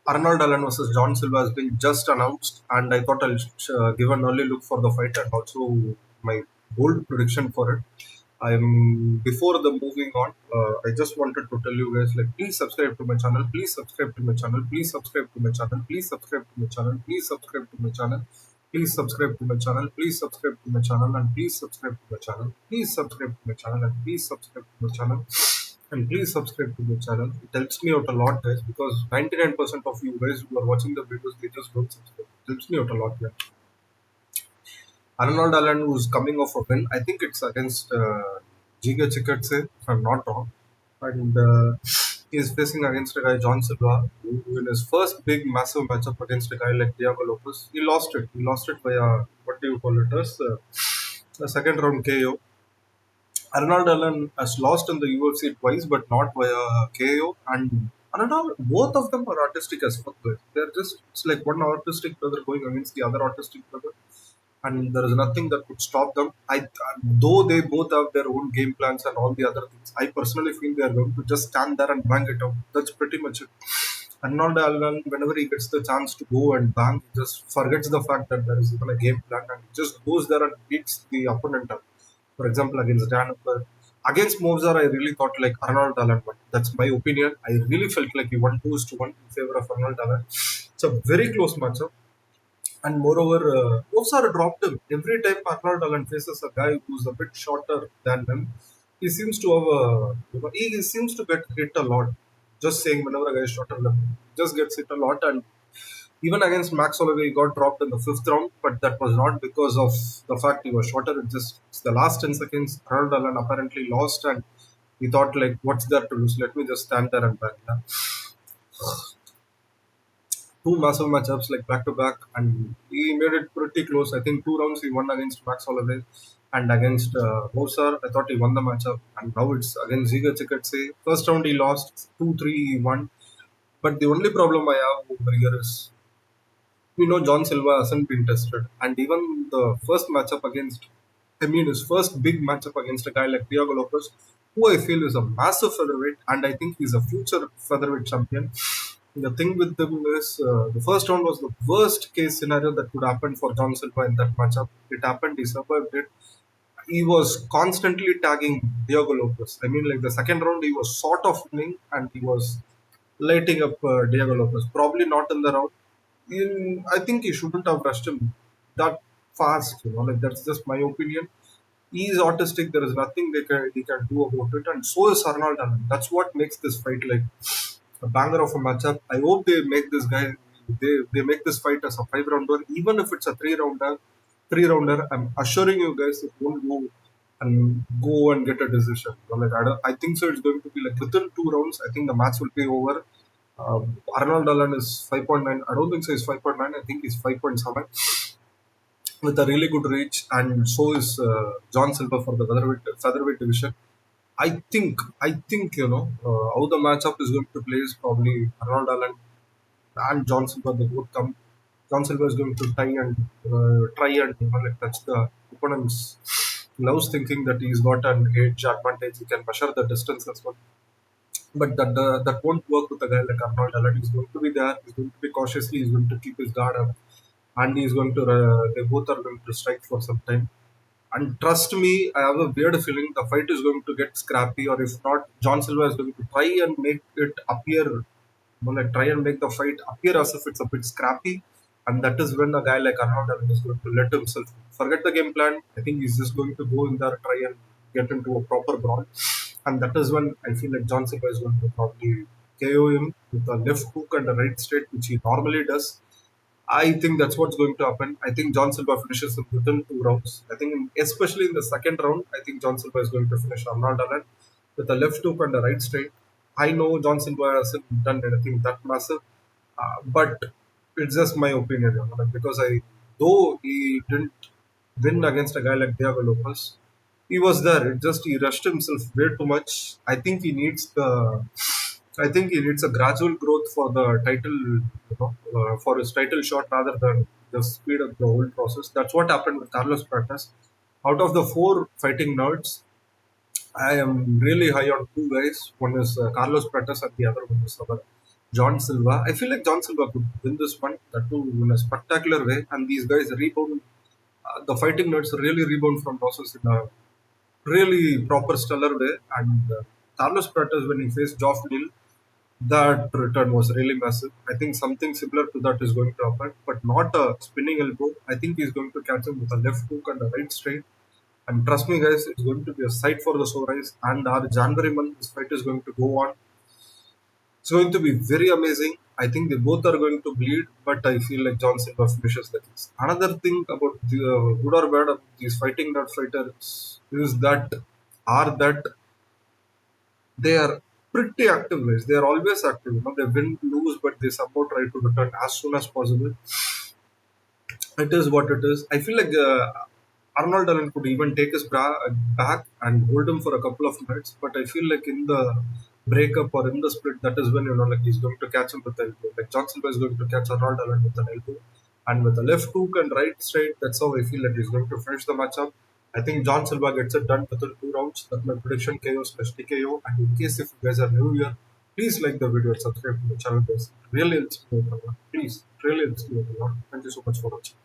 Arnold Allen versus John Silva has been just announced, and I thought I'll give an early look for the fight and also my bold prediction for it. I'm before the moving on. I just wanted to tell you guys, like, please subscribe to my channel. Please subscribe to my channel. Please subscribe to my channel. Please subscribe to my channel. Please subscribe to my channel. Please subscribe to my channel. Please subscribe to my channel and please subscribe to my channel. Please subscribe to my channel and please subscribe to my channel. And please subscribe to the channel. It helps me out a lot, guys, because 99% of you guys who are watching the videos, they just don't subscribe. It helps me out a lot, yeah. Arnold Allen, who's coming off a win, I think it's against Giga Chikatse, if I'm not wrong. And he's facing against a guy, John Silva, who in his first big, massive matchup against a guy like Diego Lopez, he lost it. He lost it by what do you call it, as a second round KO. Arnold Allen has lost in the UFC twice, but not via KO. And Arnold, both of them are artistic as fuck. They're just, it's like one artistic brother going against the other artistic brother, and there is nothing that could stop them. Though they both have their own game plans and all the other things, I personally feel they are going to just stand there and bang it out. That's pretty much it. Arnold Allen, whenever he gets the chance to go and bang, he just forgets the fact that there is even a game plan and just goes there and beats the opponent up. For example, against Dan Hooker. Against Mozart, I really thought like Arnold Allen won. That's my opinion. I really felt like he won 2-1 in favor of Arnold Allen. It's a very close matchup. And moreover, Mozart dropped him. Every time Arnold Allen faces a guy who's a bit shorter than him, he seems to have he seems to get hit a lot. Just saying, whenever a guy is shorter than him, he just gets hit a lot. And even against Max Holloway, he got dropped in the fifth round, but that was not because of the fact he was shorter. It's the last 10 seconds. Arnold Allen apparently lost, and he thought, like, what's there to lose? Let me just stand there and back. Yeah. Two massive matchups, like back to back, and he made it pretty close. I think 2 rounds he won against Max Holloway, and against Mosar, I thought he won the matchup, and now it's against Ziga Chikatse. First round he lost, 2-3 he won. But the only problem I have over here is we know John Silva hasn't been tested, and even the first matchup against, I mean, his first big matchup against a guy like Diego Lopez, who I feel is a massive featherweight, and I think he's a future featherweight champion. The thing with him is the first round was the worst case scenario that could happen for John Silva in that matchup. It happened, he survived it. He was constantly tagging Diego Lopez. I mean, like the second round, he was sort of winning and he was lighting up Diego Lopez. Probably not in the round. I think he shouldn't have rushed him that fast. Like that's just my opinion. He is autistic. There is nothing they can do about it, and so is Arnold Allen. That's what makes this fight like a banger of a matchup. I hope they make this guy. They make this fight as a 5 rounder, even if it's a 3 rounder. 3 rounder, I'm assuring you guys, it won't go and get a decision. Like I think so. It's going to be like within 2 rounds. I think the match will be over. Arnold Allen is 5.9. I don't think so. He's 5.9. I think he's 5.7 with a really good reach, and so is John Silva for the featherweight division. I think how the matchup is going to play is probably Arnold Allen and John Silva. They both come. John Silva is going to try and like touch the opponent's loves, thinking that he's got an age advantage. He can measure the distance as well. But that won't work with a guy like Arnold Allen. He's going to be there. He's going to be cautiously. He's going to keep his guard up, and he's going to. They both are going to strike for some time. And trust me, I have a weird feeling the fight is going to get scrappy, or if not, John Silva is going to try and make it appear, like try and make the fight appear as if it's a bit scrappy. And that is when a guy like Arnold Allen is going to let himself forget the game plan. I think he's just going to go in there, try and get into a proper brawl. And that is when I feel like John Silva is going to probably KO him with a left hook and a right straight, which he normally does. I think that's what's going to happen. I think John Silva finishes him within 2 rounds. I think, especially in the second round, I think John Silva is going to finish Arnold Allen with a left hook and a right straight. I know John Silva hasn't done anything that massive, but it's just my opinion, like, because though he didn't win against a guy like Diego Lopez, he was there. It just he rushed himself way too much. I think he needs a gradual growth for the title, for his title shot rather than just speed up the whole process. That's what happened with Carlos Pratas. Out of the four fighting nerds, I am really high on two guys. One is Carlos Pratas and the other one is our John Silva. I feel like John Silva could win this one, that too in a spectacular way. And these guys rebound. The fighting nerds really rebound from losses in a really proper stellar way. And Carlos Pratas, when he faced Geoff Neal, that return was really massive. I think something similar to that is going to happen, but not a spinning elbow. I think he's going to catch him with a left hook and a right straight. And trust me, guys, it's going to be a sight for the sore eyes. And our January month, this fight is going to go on. It's going to be very amazing. I think they both are going to bleed, but I feel like John Silva finishes the case. Another thing about the good or bad of these fighting that fighters is that are that they are pretty active guys. They are always active. You know, they win, lose, but they somehow try to return as soon as possible. It is what it is. I feel like Arnold Allen could even take his back and hold him for a couple of minutes, but I feel like in the breakup or in the split, that is when like he's going to catch him with the elbow. Like John Silva is going to catch Arnold Allen with an elbow, and with a left hook and right straight. That's how I feel like he's going to finish the matchup. I think John Silva gets it done within 2 rounds. That's my prediction. KO/TKO. And in case if you guys are new here, please like the video and subscribe to the channel, guys. It really helps me out a lot. Please, it really helps me out a lot. Thank you so much for watching.